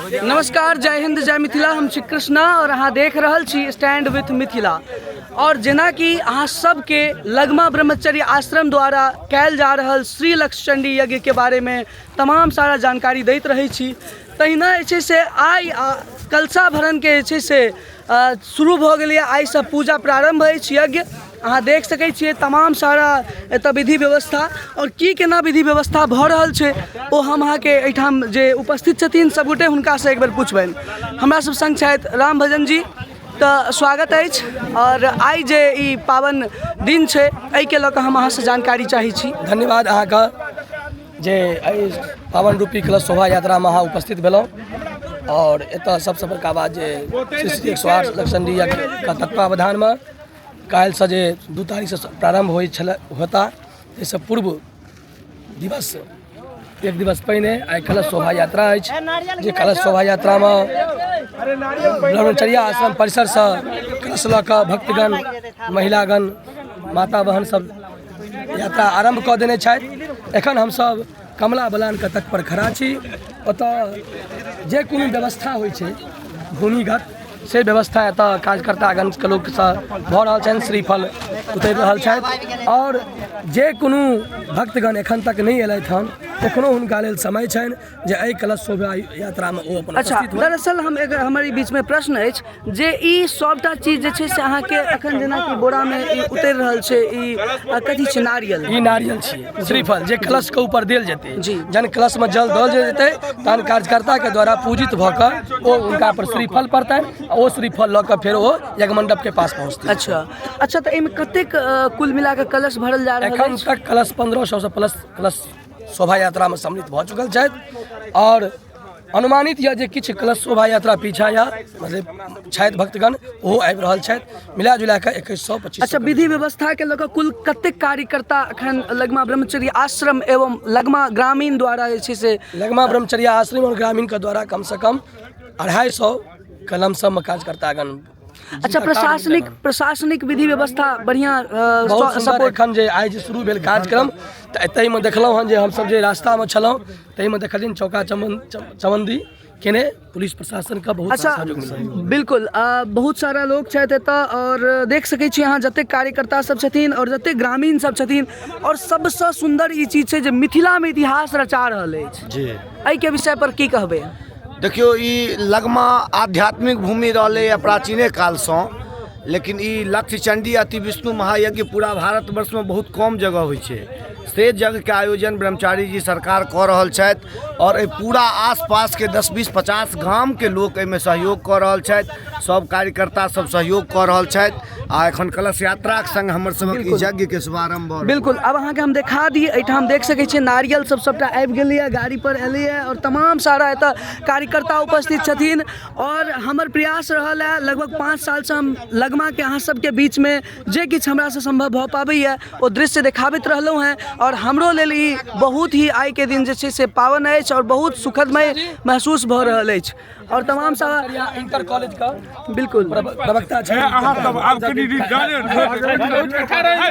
नमस्कार, जय हिंद, जय मिथिला। हम छी कृष्णा और अहाँ देख रहल छी स्टैंड विथ मिथिला। और जेना कि अहाँ सबके लगमा ब्रह्मचर्य आश्रम द्वारा कैल जा रहल श्री लक्षचंडी यज्ञ के बारे में तमाम सारा जानकारी दैत रही छी, तहिना जे से आई कलशा भरण के से शुरू भ गेलै। आई से पूजा प्रारंभ अछि। यज्ञ अहाँ देख सकै छियै तमाम सारा एतऽ विधि व्यवस्था और की केना विधि व्यवस्था भऽ रहल छै ओ हम अहाँके एहिठाम जे उपस्थित छथिन सबगोटे हुनका से एक बेर पूछबनि। हमरा सब संग छथि राम भजन जी। तऽ स्वागत अछि। और आई जे ई पावन दिन छै एहिके लऽ कऽ हम अहाँ से जानकारी चाहै छी। धन्यवाद अहाँके जे एहि पावन रूपी कलश शोभा यात्रा में अहाँ उपस्थित भेलहुँ। और एतऽ सबसे बड़का बात जे 108 लक्षचंडी यज्ञ का तत्वावधान में काल्हि से जे 2 तारीख से प्रारंभ होता, इससे पूर्व दिवस 1 दिवस पहिने आई कलश शोभा यात्रा अछि। जे कलश शोभा यात्रा में ब्रह्मचर्य आश्रम परिसर से कलश लऽ कऽ भक्तगण, महिलागण, माता बहन सब यात्रा आरंभ कऽ देने छथि। एखन हमसब कमला बलान के तट पर खड़ा छी। ओतऽ जे कोनो व्यवस्था होइ छै भूमिगत से व्यवस्था एतऽ कार्यकर्तागण के लोक से भऽ रहल छनि। श्रीफल उतरि रहल छथि और जे कोनो भक्तगण एखन तक नहीं एलथि हन एखनो हुनका लेल समय छनि जे एहि कलश शोभा यात्रा में ओ अपन अच्छा, दरअसल हमारे बीच में प्रश्न अछि जे ई सबटा चीज जे छै से अहाँके एखन जेना कि बोरा में ई उतरि रहल छै, ई कथी छै? नारियल। ई नारियल छियै, श्रीफल जे कलश के ऊपर देल जेतै। जहन कलश में जल दल जेतै तहन कार्यकर्ता के द्वारा पूजित भऽ कऽ ओ हुनका पर श्रीफल पड़तनि। ओ श्रीफल लऽ कऽ फेर ओ यज्ञ मंडप के पास पहुँचतै। अच्छा, तो एहिमे कतेक कुल मिला के कलश भरल जा रहल एखन तक कलश 1500 से प्लस कलश शोभा यात्रा में सम्मिलित भऽ चुकल छथि। और अनुमानित यऽ जे किछु कलश शोभा यात्रा पीछा या मतलब छथि भक्तगण ओहो आबि रहल छथि। मिला जुला कऽ 2125। अच्छा, विधि व्यवस्था के लऽ कऽ कुल कतेक कार्यकर्ता एखन लगमा ब्रह्मचर्य आश्रम एवं लगमा ग्रामीण द्वारा जे छै से लगमा ब्रह्मचर्य आश्रम और ग्रामीण के द्वारा कम से कम 250 कलम सब कार्यकर्तागण। अच्छा, प्रशासनिक विधि व्यवस्था बढ़िया सपोर्ट। एखन जे आइ जे शुरू भेल कार्यक्रम तऽ एतहि में देखलहुँ हन जे हमसब जे रास्ता में छलहुँ ताहि में देखलियनि चौका चमंदी केने पुलिस प्रशासन का बहुत सहयोग मिलल। बिल्कुल, बहुत सारा लोग छथि एतऽ और देख सकै छी अहाँ जतेक कार्यकर्ता सब छथिन और जतेक ग्रामीण सब छथिन। और सबसँ सुंदर ई चीज छै जे मिथिला में इतिहास रचा रहल अछि जी। एहि के विषय पर की कहबै? देखियो, ई लगमा आध्यात्मिक भूमि रही है प्राचीने काल से, लेकिन ई लक्षचंडी अति विष्णु महायज्ञ पूरा भारतवर्ष में बहुत कम जगह होइ छै। से यज्ञ के आयोजन ब्रह्मचारी जी सरकार कऽ रहल छथि और पूरा आसपास के 10, 20, 50 गाम के लोग एहिमे सहयोग कऽ रहल छथि। सब कार्यकर्ता सब सहयोग कऽ रहल छथि। आ एखन कलश यात्रा के संग हमर सबक यज्ञ के शुभारंभ भऽ रहल। बिल्कुल, अब अहाँके हम देखा दी। एहिठाम देख सकै छियै नारियल सब सबटा आबि गेलैए, गाड़ी पर एलैए और तमाम सारा एतऽ कार्यकर्ता उपस्थित छथिन। और हमर प्रयास रहल है लगभग 5 साल से हम लगमा के अहाँ सबके बीच में जे किछु हमरा से संभव भऽ पाबैए ओ दृश्य देखाबैत रहलहुँ हैं। और हमरो लेल ई बहुत ही आइ के दिन जे छै से पावन अछि और बहुत सुखदमय महसूस भऽ रहल अछि। और तमाम सारा इंटर कॉलेज का बिल्कुल प्रवक्ता छै।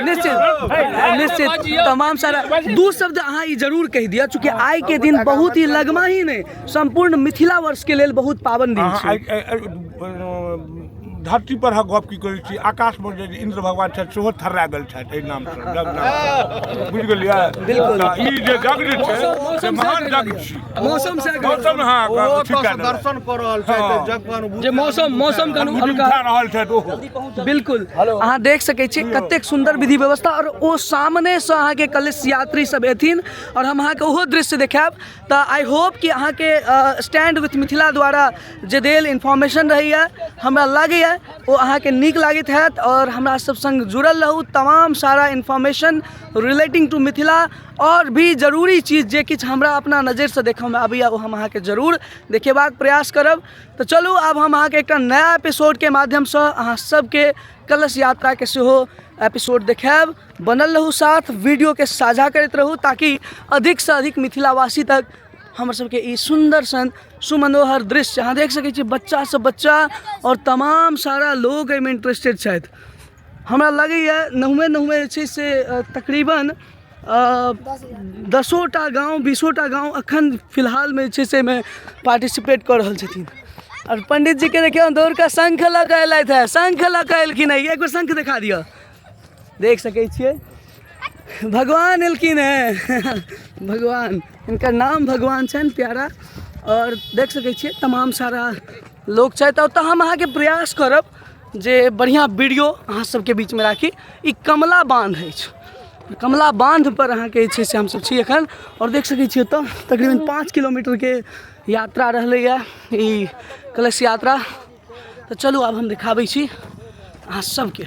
निश्चित तमाम सारा 2 शब्द अहाँ ई जरूर कहि दिअ, चूँकि आइ के दिन बहुत ही लगमा ही नहीं संपूर्ण मिथिला वर्ष के लेल बहुत पावन दिन छै। धरती पर गप की करै छी, आकाश में जे इंद्र भगवान छथि सेहो थर्रा गेल छथि। एहि नाम से बुझि गेलियै? बिल्कुल, ई जे यज्ञ छै से महान यज्ञ छी। मौसम से दर्शन कऽ रहल छथि जग पर जे मौसम के अनुसार रहल छथि। बिल्कुल, अहाँ देख सकै छी कतेक सुंदर विधि व्यवस्था। और ओ सामने से अहाँ के कलश यात्री सब एथिन और हम अहाँ के ओहो दृश्य देखायब। तऽ आई होप कि अहाँ के स्टैंड विथ मिथिला द्वारा जे देल इन्फॉर्मेशन रहैए हमरा लागैए वो अहाँ के नीक लागैत हैत। और हमरा सब संग जुड़ल रहू। तमाम सारा इन्फॉर्मेशन रिलेटिंग टू मिथिला और भी जरूरी चीज जे किछु हमरा अपना नज़र से देखऽ में आबैए वो हम अहाँ के जरूर देखेबाक प्रयास करब। तो चलू आब हम अहाँ के एकटा नया एपिसोड के माध्यम से अहाँ सबके कलश यात्रा के सेहो एपिसोड देखायब। बनल रहू साथ, वीडियो के साझा करैत रहू ताकि अधिक से अधिक मिथिलावासी तक हमर सबके ई सुंदर सन सुमनोहर दृश्य अहाँ देख सकै छी। बच्चा से बच्चा और तमाम सारा लोग एहिमे इंटरेस्टेड छथि। हमरा लगैए नहुए जे छै से तकरीबन 10टा गाँव 20टा गाँव अखन फिलहालमे छै से में पार्टिसिपेट कऽ रहल छथिन। और पंडित जी के देखियौ दौड़ का शंख लऽ कऽ एलथि है, शंख लऽ कऽ एलखिन है। एक बेर शंख दिखा दिअ, देख सकै छियै भगवान एलखिन है भगवान, इनका नाम भगवान छनि प्यारा। और देख सकै छियै तमाम सारा लोग छथि। ओतऽ हम अहाँके प्रयास करब जे बढ़िआँ वीडियो अहाँ सबके बीचमे राखी। ई कमला बांध अछि, कमला बांध पर अहाँके जे छै से हमसब छी एखन। और देख सकै छियै ओतऽ तकरीबन 5 किलोमीटरके यात्रा रहलैए ई कलश यात्रा। तऽ चलू आब हम दिखाबै छी अहाँ सबके।